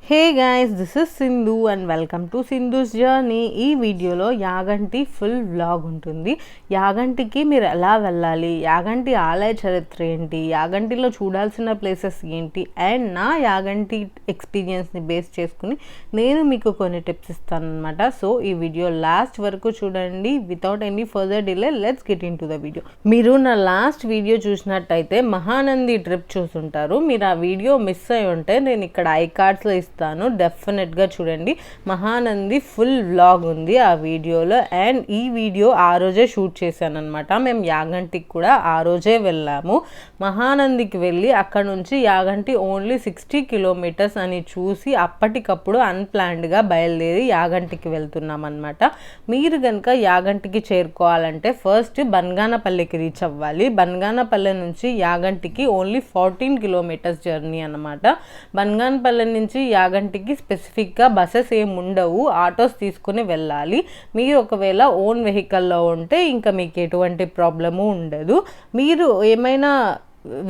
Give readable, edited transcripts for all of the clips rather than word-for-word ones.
Hey guys, this is Sindhu and welcome to Sindhu's journey. ఈ వీడియోలో Yaganti full vlog ఉంటుంది. యాగంటికి మీరు ఎలా వెళ్ళాలి, యాగంటి ఆలయ చరిత్ర ఏంటి, యాగంటిలో చూడాల్సిన ప్లేసెస్ ఏంటి అండ్ నా యాగంటి ఎక్స్పీరియన్స్ని బేస్ చేసుకుని నేను మీకు కొన్ని టిప్స్ ఇస్తాను అనమాట. సో ఈ వీడియో లాస్ట్ వరకు చూడండి. Without any further delay let's get in to the video. మీరు నా లాస్ట్ వీడియో చూసినట్టయితే మహానంది ట్రిప్ చూసుంటారు. మీరు ఆ వీడియో మిస్ అయి ఉంటే నేను ఇక్కడ ఐ కార్డ్స్లో డెఫినెట్గా చూడండి. మహానంది ఫుల్ వ్లాగ్ ఉంది ఆ వీడియోలో. అండ్ ఈ వీడియో ఆ రోజే షూట్ చేశాను అనమాట. మేము యాగంటికి కూడా ఆ రోజే వెళ్ళాము. మహానందికి వెళ్ళి అక్కడ నుంచి యాగంటి ఓన్లీ 60 కిలోమీటర్స్ అని చూసి అప్పటికప్పుడు అన్ప్లాన్డ్గా బయలుదేరి యాగంటికి వెళ్తున్నాం అనమాట. మీరు కనుక యాగంటికి చేరుకోవాలంటే ఫస్ట్ బన్గానపల్లికి రీచ్ అవ్వాలి. బన్గానపల్లి నుంచి యాగంటికి ఓన్లీ 14 కిలోమీటర్స్ జర్నీ అనమాట. బన్గానపల్లి నుంచి యాగంటికి స్పెసిఫిక్గా బస్సెస్ ఏమి ఉండవు, ఆటోస్ తీసుకుని వెళ్ళాలి. మీరు ఒకవేళ ఓన్ వెహికల్లో ఉంటే ఇంకా మీకు ఎటువంటి ప్రాబ్లము ఉండదు. మీరు ఏమైనా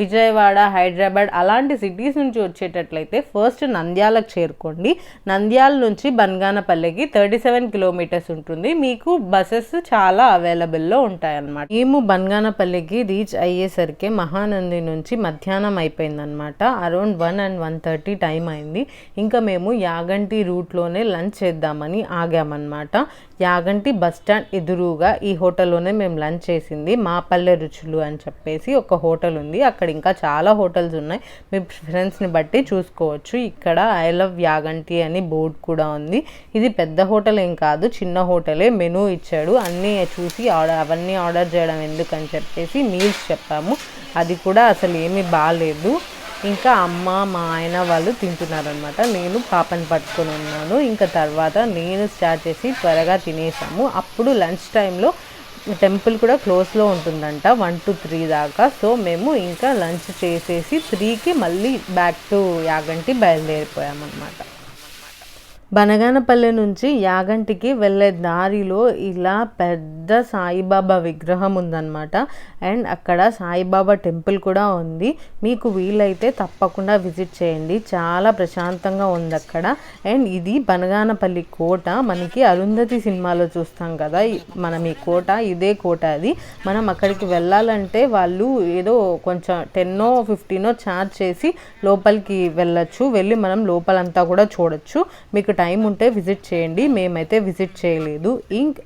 విజయవాడ, హైదరాబాద్ అలాంటి సిటీస్ నుంచి వచ్చేటట్లయితే ఫస్ట్ నంద్యాలకు చేరుకోండి. నంద్యాల నుంచి బన్గానపల్లికి 37 కిలోమీటర్స్ ఉంటుంది. మీకు బస్సెస్ చాలా అవైలబుల్లో ఉంటాయన్నమాట. మేము బన్గానపల్లికి రీచ్ అయ్యేసరికి మహానంది నుంచి మధ్యాహ్నం అయిపోయిందనమాట. అరౌండ్ 1 and 1:30 టైం అయింది. ఇంకా మేము యాగంటి రూట్లోనే లంచ్ చేద్దామని ఆగామన్నమాట. యాగంటి బస్ స్టాండ్ ఎదురుగా ఈ హోటల్లోనే మేము లంచ్ చేసింది. మా పల్లె రుచులు అని చెప్పేసి ఒక హోటల్ ఉంది. అక్కడ ఇంకా చాలా హోటల్స్ ఉన్నాయి, మీ ఫ్రెండ్స్ని బట్టి చూసుకోవచ్చు. ఇక్కడ ఐ లవ్ యాగంటి అని బోర్డు కూడా ఉంది. ఇది పెద్ద హోటల్ ఏం కాదు, చిన్న హోటలే. మెనూ ఇచ్చాడు, అన్నీ చూసి అవన్నీ ఆర్డర్ చేయడం ఎందుకని చెప్పేసి మీల్స్ చెప్పాము. అది కూడా అసలు ఏమీ బాగాలేదు. ఇంకా అమ్మ, మా ఆయన వాళ్ళు తింటున్నారనమాట. నేను పాపని పట్టుకొని ఉన్నాను. ఇంకా తర్వాత నేను స్టార్ట్ చేసి త్వరగా తినేసాము. అప్పుడు లంచ్ టైంలో టెంపుల్ కూడా క్లోజ్లో ఉంటుందంట 1 to 3 దాకా. సో మేము ఇంకా లంచ్ చేసేసి 3కి మళ్ళీ బ్యాక్ టు యాగంటి బయలుదేరిపోయామన్నమాట. బనగానపల్లి నుంచి యాగంటికి వెళ్ళే దారిలో ఇలా పెద్ద సాయిబాబా విగ్రహం ఉందన్నమాట. అండ్ అక్కడ సాయిబాబా టెంపుల్ కూడా ఉంది. మీకు వీలైతే తప్పకుండా విజిట్ చేయండి, చాలా ప్రశాంతంగా ఉంది అక్కడ. అండ్ ఇది బనగానపల్లి కోట. మనకి అరుంధతి సినిమాలో చూస్తాం కదా మనం ఈ కోట, ఇదే కోట అది. మనం అక్కడికి వెళ్ళాలంటే వాళ్ళు ఏదో కొంచెం 10-15 ఛార్జ్ చేసి లోపలికి వెళ్ళచ్చు. వెళ్ళి మనం లోపలంతా కూడా చూడొచ్చు. మీకు టైం ఉంటే విజిట్ చేయండి. మేమైతే విజిట్ చేయలేదు.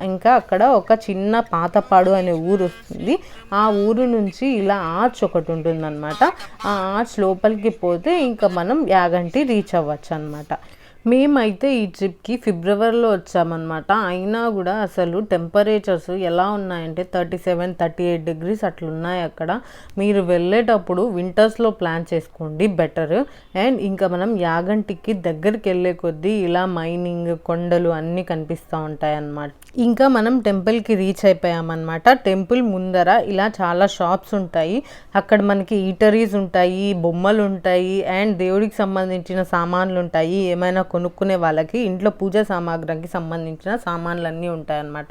ఇంకా అక్కడ ఒక చిన్న పాతపాడు అనే ఊరు వస్తుంది. ఆ ఊరు నుంచి ఇలా ఆర్చ్ ఒకటి ఉంటుందన్నమాట. ఆ ఆర్చ్ లోపలికి పోతే ఇంకా మనం యాగంటి రీచ్ అవ్వచ్చు అనమాట. మేమైతే ఈ ట్రిప్కి ఫిబ్రవరిలో వచ్చామన్నమాట. అయినా కూడా అసలు టెంపరేచర్స్ ఎలా ఉన్నాయంటే 37-38 degrees అట్లున్నాయి అక్కడ. మీరు వెళ్ళేటప్పుడు వింటర్స్లో ప్లాన్ చేసుకోండి బెటర్. అండ్ ఇంకా మనం యాగంటికి దగ్గరికి వెళ్ళే కొద్దీ ఇలా మైనింగ్, కొండలు అన్నీ కనిపిస్తూ ఉంటాయి అన్నమాట. ఇంకా మనం టెంపుల్కి రీచ్ అయిపోయామన్నమాట. టెంపుల్ ముందర ఇలా చాలా షాప్స్ ఉంటాయి. అక్కడ మనకి ఈటరీస్ ఉంటాయి, బొమ్మలు ఉంటాయి అండ్ దేవుడికి సంబంధించిన సామాన్లు ఉంటాయి. ఏమైనా కొనుక్కునే వాళ్ళకి ఇంట్లో పూజా సామాగ్రికి సంబంధించిన సామాన్లన్నీ ఉంటాయన్నమాట.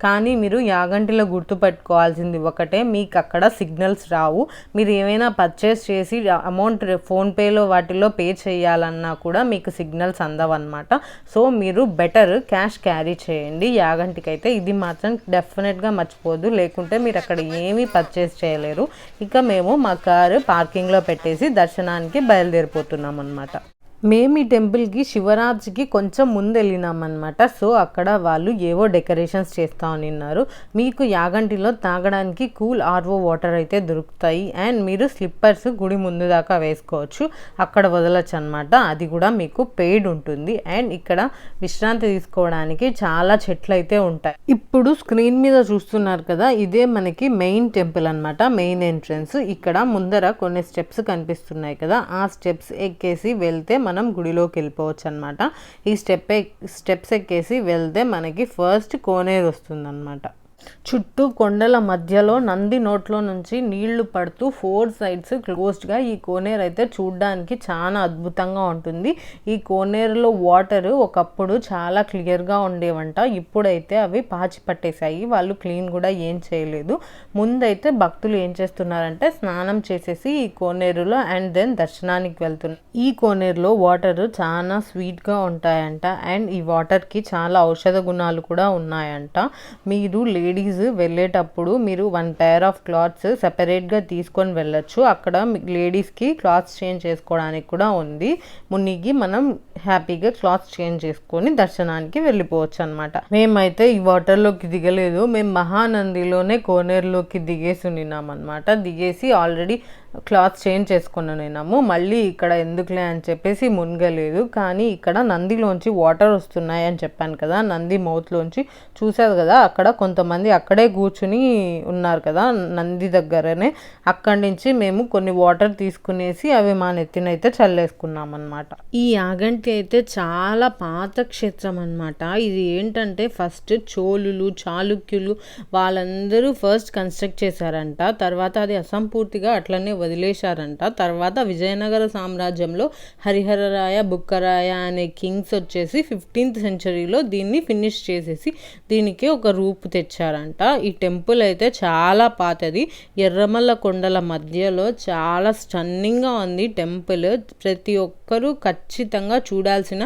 కానీ మీరు యాగంటిలో గుర్తుపెట్టుకోవాల్సింది ఒకటే, మీకు అక్కడ సిగ్నల్స్ రావు. మీరు ఏమైనా పర్చేస్ చేసి అమౌంట్ ఫోన్పేలో వాటిలో పే చేయాలన్నా కూడా మీకు సిగ్నల్స్ అందవన్నమాట. సో మీరు బెటర్ క్యాష్ క్యారీ చేయండి యాగంటికి అయితే. ఇది మాత్రం డెఫినెట్గా మర్చిపోదు, లేకుంటే మీరు అక్కడ ఏమీ పర్చేస్ చేయలేరు. ఇక మేము మా కారు పార్కింగ్లో పెట్టేసి దర్శనానికి బయలుదేరిపోతున్నాం అన్నమాట. మేము ఈ టెంపుల్కి శివరాత్రికి కొంచెం ముందు వెళ్ళినామన్నమాట. సో అక్కడ వాళ్ళు ఏవో డెకరేషన్స్ చేస్తూ ఉన్నారు. మీకు యాగంటిలో తాగడానికి కూల్ RO వాటర్ అయితే దొరుకుతాయి. అండ్ మీరు స్లిప్పర్స్ గుడి ముందు దాకా వేసుకోవచ్చు, అక్కడ వదలచ్చు అనమాట. అది కూడా మీకు పెయిడ్ ఉంటుంది. అండ్ ఇక్కడ విశ్రాంతి తీసుకోవడానికి చాలా చెట్లు అయితే ఉంటాయి. ఇప్పుడు స్క్రీన్ మీద చూస్తున్నారు కదా, ఇదే మనకి మెయిన్ టెంపుల్ అనమాట, మెయిన్ ఎంట్రన్స్. ఇక్కడ ముందర కొన్ని స్టెప్స్ కనిపిస్తున్నాయి కదా, ఆ స్టెప్స్ ఎక్కేసి వెళ్తే మనం గుడిలోకి వెళ్ళిపోవచ్చు అనమాట. ఈ స్టెప్స్ ఎక్కేసి వెళ్తే మనకి ఫస్ట్ కోనేరు వస్తుందన్నమాట. చుట్టూ కొండల మధ్యలో నంది నోట్లో నుంచి నీళ్లు పడుతూ 4 సైడ్స్ క్లోజ్డ్గా ఈ కోనేరు అయితే చూడ్డానికి చాలా అద్భుతంగా ఉంటుంది. ఈ కోనేరులో వాటర్ ఒకప్పుడు చాలా క్లియర్గా ఉండేవంట. ఇప్పుడైతే అవి పాచి పట్టేశాయి. వాళ్ళు క్లీన్ కూడా ఏం చేయలేదు. ముందైతే భక్తులు ఏం చేస్తున్నారంటే స్నానం చేసేసి ఈ కోనేరులో అండ్ దెన్ దర్శనానికి వెళ్తున్నారు. ఈ కోనేరులో వాటర్ చాలా స్వీట్గా ఉంటాయంట. అండ్ ఈ వాటర్కి చాలా ఔషధ గుణాలు కూడా ఉన్నాయంట. మీరు లేడీస్ వెళ్ళేటప్పుడు మీరు 1 pair ఆఫ్ క్లాత్స్ సెపరేట్గా తీసుకొని వెళ్ళొచ్చు. అక్కడ లేడీస్కి క్లాత్స్ చేంజ్ చేసుకోవడానికి కూడా ఉంది. మునిగి మనం హ్యాపీగా క్లాత్స్ చేంజ్ చేసుకొని దర్శనానికి వెళ్ళిపోవచ్చు అనమాట. మేమైతే ఈ వాటర్లోకి దిగలేదు. మేము మహానందిలోనే కోనేరులోకి దిగేసి ఉన్నాం అనమాట. దిగేసి ఆల్రెడీ క్లాత్స్ చేంజ్ చేసుకున్నాము. మళ్ళీ ఇక్కడ ఎందుకులే అని చెప్పేసి మునగలేదు. కానీ ఇక్కడ నందిలోంచి వాటర్ వస్తున్నాయి అని చెప్పాను కదా, నంది మౌత్లోంచి చూసారు కదా, అక్కడ కొంతమంది అక్కడే కూర్చుని ఉన్నారు కదా నంది దగ్గరనే. అక్కడి నుంచి మేము కొన్ని వాటర్ తీసుకునేసి అవి మా నెత్తినైతే చల్లేసుకున్నాం అనమాట. ఈ యాగంటి అయితే చాలా పాత క్షేత్రం అనమాట. ఇది ఏంటంటే ఫస్ట్ చోళులు, చాళుక్యులు వాళ్ళందరూ ఫస్ట్ కన్స్ట్రక్ట్ చేశారంట. తర్వాత అది అసంపూర్తిగా అట్లనే వదిలేశారంట. తర్వాత విజయనగర సామ్రాజ్యంలో హరిహరరాయ, బుక్కరాయ అనే కింగ్స్ వచ్చేసి 15th centuryలో దీన్ని ఫినిష్ చేసేసి దీనికి ఒక రూపు తెచ్చారంట. ఈ టెంపుల్ అయితే చాలా పాతది. ఎర్రమల్ల కొండల మధ్యలో చాలా స్టన్నింగ్గా ఉంది టెంపుల్. ప్రతి ఒక్కరూ ఖచ్చితంగా చూడాల్సిన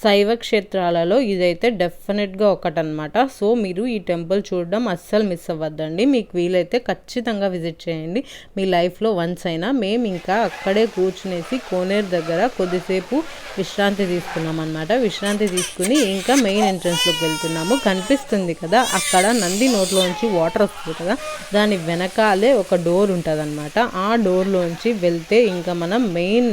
శైవ క్షేత్రాలలో ఇదైతే డెఫినెట్గా ఒకటనమాట. సో మీరు ఈ టెంపుల్ చూడడం అస్సలు మిస్ అవ్వద్దండి. మీకు వీలైతే ఖచ్చితంగా విజిట్ చేయండి మీ లైఫ్లో వన్స్ అయినా. మేము ఇంకా అక్కడే కూర్చునేసి కోనేరు దగ్గర కొద్దిసేపు విశ్రాంతి తీసుకున్నాం అనమాట. విశ్రాంతి తీసుకుని ఇంకా మెయిన్ ఎంట్రన్స్లోకి వెళ్తున్నాము. కనిపిస్తుంది కదా అక్కడ నంది నోట్లోంచి వాటర్ వస్తుంది కదా, దాని వెనకాలే ఒక డోర్ ఉంటుంది అనమాట. ఆ డోర్లోంచి వెళ్తే ఇంకా మనం మెయిన్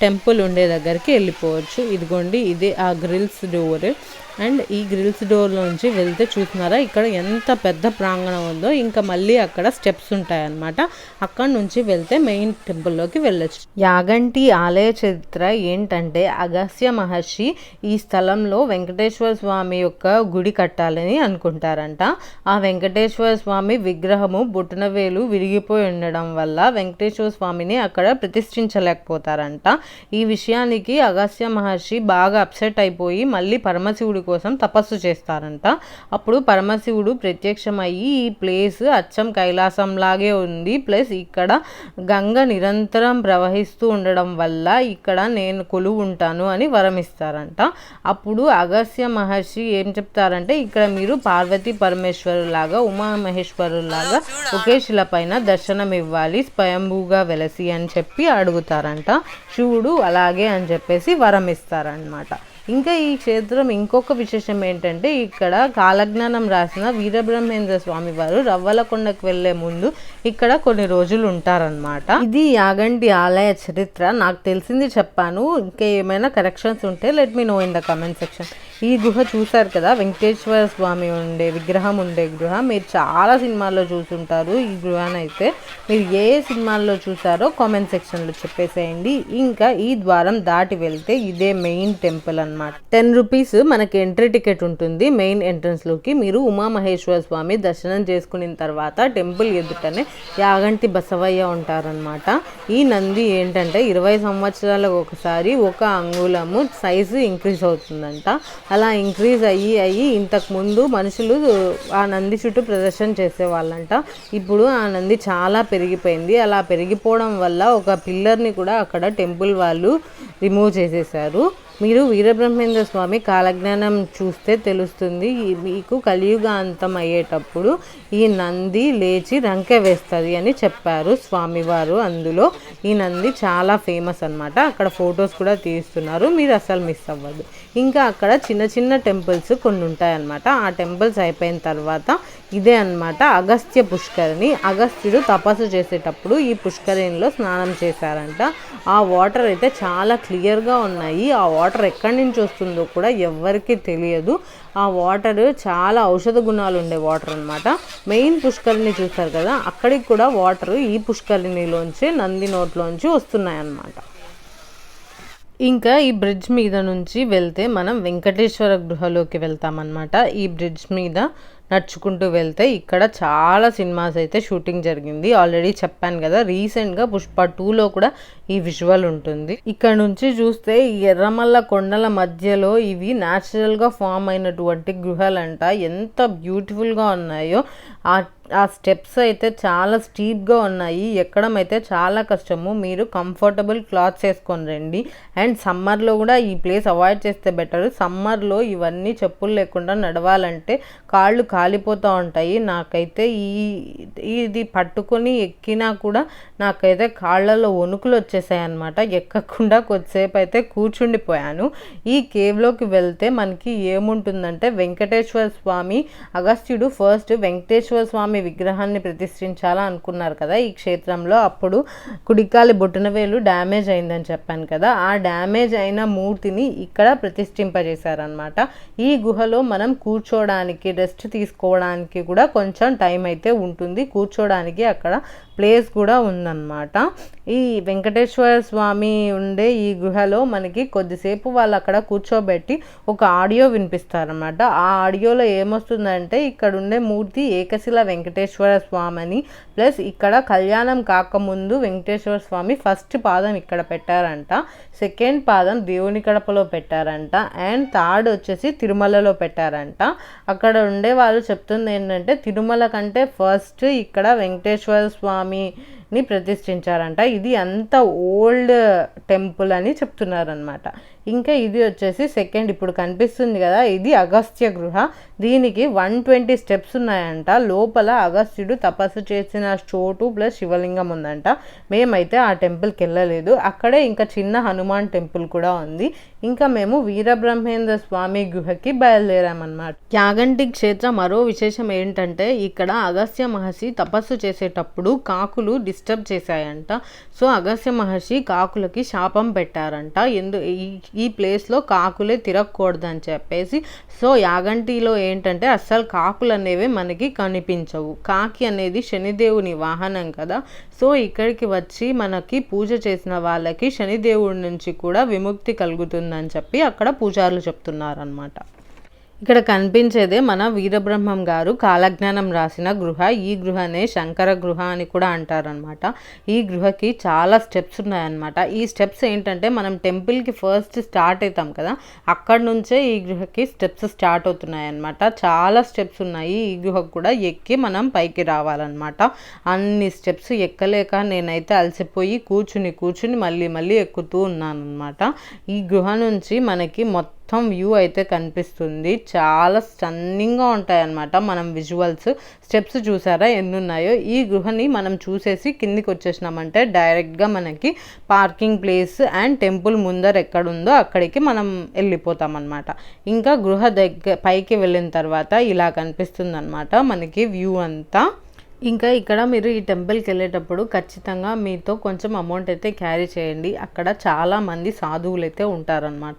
టెంపుల్ ఉండే దగ్గరికి వెళ్ళిపోవచ్చు. ఇదిగోండి ఇదే ఆ గ్రిల్స్ డోర్. అండ్ ఈ గ్రిల్స్ డోర్లోంచి వెళ్తే చూస్తున్నారా ఇక్కడ ఎంత పెద్ద ప్రాంగణం ఉందో. ఇంకా మళ్ళీ అక్కడ స్టెప్స్ ఉంటాయన్నమాట. అక్కడ నుంచి వెళ్తే మెయిన్ టెంపుల్లోకి వెళ్ళచ్చు. యాగంటి ఆలయ చరిత్ర ఏంటంటే అగస్త్య మహర్షి ఈ స్థలంలో వెంకటేశ్వర స్వామి యొక్క గుడి కట్టాలని అనుకుంటారంట. ఆ వెంకటేశ్వర స్వామి విగ్రహము బొటనవేలు విరిగిపోయి ఉండడం వల్ల వెంకటేశ్వర స్వామిని అక్కడ ప్రతిష్ఠించలేకపోతారంట. ఈ విషయానికి అగస్త్య మహర్షి బాగా అప్సెట్ అయిపోయి మళ్ళీ పరమశివుడి కోసం తపస్సు చేస్తారంట. అప్పుడు పరమశివుడు ప్రత్యక్షమయ్యి ఈ ప్లేస్ అచ్చం కైలాసంలాగే ఉంది, ప్లస్ ఇక్కడ గంగ నిరంతరం ప్రవహిస్తూ ఉండడం వల్ల ఇక్కడ నేను కొలువు ఉంటాను అని వరమిస్తారంట. అప్పుడు అగస్త్య మహర్షి ఏం చెప్తారంటే ఇక్కడ మీరు పార్వతీ పరమేశ్వరులాగా ఉమామహేశ్వరులాగా ఒకే శిలపైన దర్శనం ఇవ్వాలి స్వయంభూగా వెలసి అని చెప్పి అడుగుతారంట. శివుడు అలాగే అని చెప్పేసి వరమిస్తారనమాట. ఇంకా ఈ క్షేత్రం ఇంకొక విశేషం ఏంటంటే ఇక్కడ కాలజ్ఞానం రాసిన వీరబ్రహ్మేంద్ర స్వామి వారు రవ్వలకొండకు వెళ్లే ముందు ఇక్కడ కొన్ని రోజులు ఉంటారనమాట. ఇది యాగంటి ఆలయ చరిత్ర. నాకు తెలిసింది చెప్పాను. ఇంకా ఏమైనా కరెక్షన్స్ ఉంటే let me know in the comment section. ఈ గుహ చూసారు కదా, వెంకటేశ్వర స్వామి ఉండే విగ్రహం ఉండే గృహ. మీరు చాలా సినిమాల్లో చూసుంటారు ఈ గృహానైతే. మీరు ఏ సినిమాల్లో చూసారో కామెంట్ సెక్షన్లో చెప్పేసేయండి. ఇంకా ఈ ద్వారం దాటి వెళ్తే ఇదే మెయిన్ టెంపుల్ అనమాట. 10 రూపీస్ మనకి ఎంట్రీ టికెట్ ఉంటుంది మెయిన్ ఎంట్రన్స్ లోకి. మీరు ఉమామహేశ్వర స్వామి దర్శనం చేసుకున్న తర్వాత టెంపుల్ ఎదుటనే యాగంటి బసవయ్య ఉంటారనమాట. ఈ నంది ఏంటంటే 20 సంవత్సరాలకు ఒకసారి 1 అంగుళము సైజు ఇంక్రీజ్ అవుతుందంట. అలా ఇంక్రీజ్ అయ్యి ఇంతకుముందు మనుషులు ఆ నంది చుట్టూ ప్రదర్శన చేసేవాళ్ళంట. ఇప్పుడు ఆ నంది చాలా పెరిగిపోయింది. అలా పెరిగిపోవడం వల్ల ఒక పిల్లర్ని కూడా అక్కడ టెంపుల్ వాళ్ళు రిమూవ్ చేసేసారు. మీరు వీరబ్రహ్మేంద్ర స్వామి కాలజ్ఞానం చూస్తే తెలుస్తుంది. మీకు కలియుగ అంతం అయ్యేటప్పుడు ఈ నంది లేచి రంకె వేస్తుంది అని చెప్పారు స్వామివారు. అందులో ఈ నంది చాలా ఫేమస్ అనమాట. అక్కడ ఫొటోస్ కూడా తీస్తున్నారు, మీరు అసలు మిస్ అవ్వద్దు. ఇంకా అక్కడ చిన్న చిన్న టెంపుల్స్ కొన్ని ఉంటాయన్నమాట. ఆ టెంపుల్స్ అయిపోయిన తర్వాత ఇదే అనమాట అగస్త్య పుష్కరిణి. అగస్త్యుడు తపస్సు చేసేటప్పుడు ఈ పుష్కరిణిలో స్నానం చేశారంట. ఆ వాటర్ అయితే చాలా క్లియర్గా ఉన్నాయి. ఆ వాటర్ ఎక్కడి నుంచి వస్తుందో కూడా ఎవ్వరికీ తెలియదు. ఆ వాటర్ చాలా ఔషధ గుణాలు ఉండే వాటర్ అనమాట. మెయిన్ పుష్కరిణి చూస్తారు కదా, అక్కడికి కూడా వాటర్ ఈ పుష్కరిణిలోంచి నంది నోట్లోంచి వస్తున్నాయన్నమాట. ఇంకా ఈ బ్రిడ్జ్ మీద నుంచి వెళ్తే మనం వెంకటేశ్వర గృహలోకి వెళ్తామన్నమాట. ఈ బ్రిడ్జ్ మీద నడుచుకుంటూ వెళ్తే ఇక్కడ చాలా సినిమాస్ అయితే షూటింగ్ జరిగింది. ఆల్రెడీ చెప్పాను కదా, రీసెంట్గా పుష్ప 2లో కూడా ఈ విజువల్ ఉంటుంది. ఇక్కడ నుంచి చూస్తే ఈ ఎర్రమల్ల కొండల మధ్యలో ఇవి న్యాచురల్గా ఫామ్ అయినటువంటి గృహాలంట. ఎంత బ్యూటిఫుల్గా ఉన్నాయో. ఆ స్టెప్స్ అయితే చాలా స్టీప్గా ఉన్నాయి, ఎక్కడం అయితే చాలా కష్టము. మీరు కంఫర్టబుల్ క్లాత్స్ వేసుకొని రండి. అండ్ సమ్మర్లో కూడా ఈ ప్లేస్ అవాయిడ్ చేస్తే బెటర్. సమ్మర్లో ఇవన్నీ చెప్పులు లేకుండా నడవాలంటే కాళ్ళు కాలిపోతూ ఉంటాయి. నాకైతే ఇది పట్టుకొని ఎక్కినా కూడా నాకైతే కాళ్ళలో వణుకులు వచ్చేసాయి అనమాట. ఎక్కకుండా కొద్దిసేపు అయితే కూర్చుండిపోయాను. ఈ కేవ్లోకి వెళ్తే మనకి ఏముంటుందంటే వెంకటేశ్వర స్వామి, అగస్త్యుడు ఫస్ట్ వెంకటేశ్వర స్వామి విగ్రహాన్ని ప్రతిష్ఠించాలా అనుకున్నారు కదా ఈ క్షేత్రంలో. అప్పుడు కుడికాలి బొటనవేలు డ్యామేజ్ అయిందని చెప్పాను కదా, ఆ డ్యామేజ్ అయిన మూర్తిని ఇక్కడ ప్రతిష్ఠింపజేశారనమాట. ఈ గుహలో మనం కూర్చోడానికి, రెస్ట్ తీసుకోవడానికి కూడా కొంచెం టైం అయితే ఉంటుంది. కూర్చోడానికి అక్కడ ప్లేస్ కూడా ఉందన్నమాట. ఈ వెంకటేశ్వర స్వామి ఉండే ఈ గుహలో మనకి కొద్దిసేపు వాళ్ళు అక్కడ కూర్చోబెట్టి ఒక ఆడియో వినిపిస్తారనమాట. ఆ ఆడియోలో ఏమొస్తుందంటే ఇక్కడ ఉండే మూర్తి ఏకశిల వెంకటేశ్వర స్వామి అని, ప్లస్ ఇక్కడ కళ్యాణం కాకముందు వెంకటేశ్వర స్వామి ఫస్ట్ పాదం ఇక్కడ పెట్టారంట, సెకండ్ పాదం దేవుని కడపలో పెట్టారంట, అండ్ థర్డ్ వచ్చేసి తిరుమలలో పెట్టారంట. అక్కడ ఉండే వాళ్ళు చెప్తుంది ఏంటంటే తిరుమల కంటే ఫస్ట్ ఇక్కడ వెంకటేశ్వర స్వామిని ప్రతిష్ఠించారంట. ఇది అంత ఓల్డ్ టెంపుల్ అని చెప్తున్నారనమాట. ఇంకా ఇది వచ్చేసి సెకండ్ ఇప్పుడు కనిపిస్తుంది కదా, ఇది అగస్త్య గృహ. దీనికి 120 స్టెప్స్ ఉన్నాయంట. లోపల అగస్త్యుడు తపస్సు చేసిన చోటు ప్లస్ శివలింగం ఉందంట. మేమైతే ఆ టెంపుల్కి వెళ్ళలేదు. అక్కడే ఇంకా చిన్న హనుమాన్ టెంపుల్ కూడా ఉంది. ఇంకా మేము వీరబ్రహ్మేంద్ర స్వామి గుహకి బయలుదేరామన్నమాట. యాగంటి క్షేత్ర మరో విశేషం ఏంటంటే ఇక్కడ అగస్త్య మహర్షి తపస్సు చేసేటప్పుడు కాకులు డిస్టర్బ్ చేశాయంట. సో అగస్త్య మహర్షి కాకులకి శాపం పెట్టారంట. ఈ ప్లేస్లో కాకులే తిరగకూడదని చెప్పేసి. సో యాగంటిలో ఏంటంటే అస్సలు కాకులు అనేవి మనకి కనిపించవు. కాకి అనేది శనిదేవుని వాహనం కదా. సో ఇక్కడికి వచ్చి మనకి పూజ చేసిన వాళ్ళకి శనిదేవుడి నుంచి కూడా విముక్తి కలుగుతుందని చెప్పి అక్కడ పూజారులు చెప్తున్నారనమాట. ఇక్కడ కనిపించేదే మన వీరబ్రహ్మం గారు కాలజ్ఞానం రాసిన గృహ. ఈ గృహనే శంకర గృహ అని కూడా అంటారనమాట. ఈ గృహకి చాలా స్టెప్స్ ఉన్నాయన్నమాట. ఈ స్టెప్స్ ఏంటంటే మనం టెంపుల్కి ఫస్ట్ స్టార్ట్ అవుతాం కదా, అక్కడ నుంచే ఈ గృహకి స్టెప్స్ స్టార్ట్ అవుతున్నాయన్నమాట. చాలా స్టెప్స్ ఉన్నాయి. ఈ గృహకు కూడా ఎక్కి మనం పైకి రావాలన్నమాట. అన్ని స్టెప్స్ ఎక్కలేక నేనైతే అలసిపోయి కూర్చుని మళ్ళీ ఎక్కుతూ ఉన్నాను అనమాట. ఈ గృహ నుంచి మనకి మొత్తం వ్యూ అయితే కనిపిస్తుంది. చాలా స్టన్నింగ్గా ఉంటాయన్నమాట. మనం విజువల్స్ స్టెప్స్ చూసారా ఎన్ని ఉన్నాయో. ఈ గుహని మనం చూసేసి కిందికి వచ్చేసినామంటే డైరెక్ట్గా మనకి పార్కింగ్ ప్లేస్ అండ్ టెంపుల్ ముందర ఎక్కడుందో అక్కడికి మనం వెళ్ళిపోతాం అనమాట. ఇంకా గృహ పైకి వెళ్ళిన తర్వాత ఇలా కనిపిస్తుంది అనమాట మనకి వ్యూ అంతా. ఇంకా ఇక్కడ మీరు ఈ టెంపుల్కి వెళ్ళేటప్పుడు ఖచ్చితంగా మీతో కొంచెం అమౌంట్ అయితే క్యారీ చేయండి. అక్కడ చాలామంది సాధువులు అయితే ఉంటారనమాట.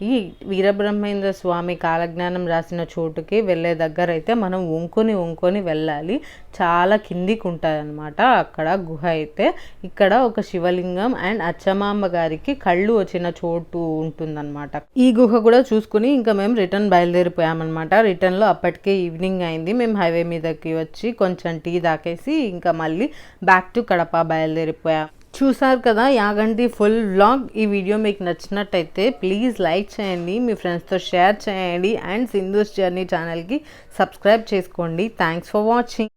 ఈ వీరబ్రహ్మేంద్ర స్వామి కాలజ్ఞానం రాసిన చోటుకి వెళ్ళే దగ్గర అయితే మనం వంకొని వెళ్ళాలి. చాలా కిందికి ఉంటాయన్నమాట అక్కడ గుహ అయితే. ఇక్కడ ఒక శివలింగం అండ్ అచ్చమాంబ గారికి కళ్ళు వచ్చిన చోటు ఉంటుందన్నమాట. ఈ గుహ కూడా చూసుకుని ఇంకా మేము రిటర్న్ బయలుదేరిపోయామన్నమాట. రిటర్న్లో అప్పటికే ఈవినింగ్ అయింది. మేము హైవే మీదకి వచ్చి కొంచెం టీ తాకేసి ఇంకా మళ్ళీ బ్యాక్ టు కడప బయలుదేరిపోయాం. చూసారు కదా యాగంటి ఫుల్ వ్లాగ్. ఈ వీడియో మీకు నచ్చినట్టయితే ప్లీజ్ లైక్ చేయండి, మీ ఫ్రెండ్స్తో షేర్ చేయండి అండ్ సింధూస్ జర్నీ ఛానల్కి సబ్స్క్రైబ్ చేసుకోండి. Thanks for watching.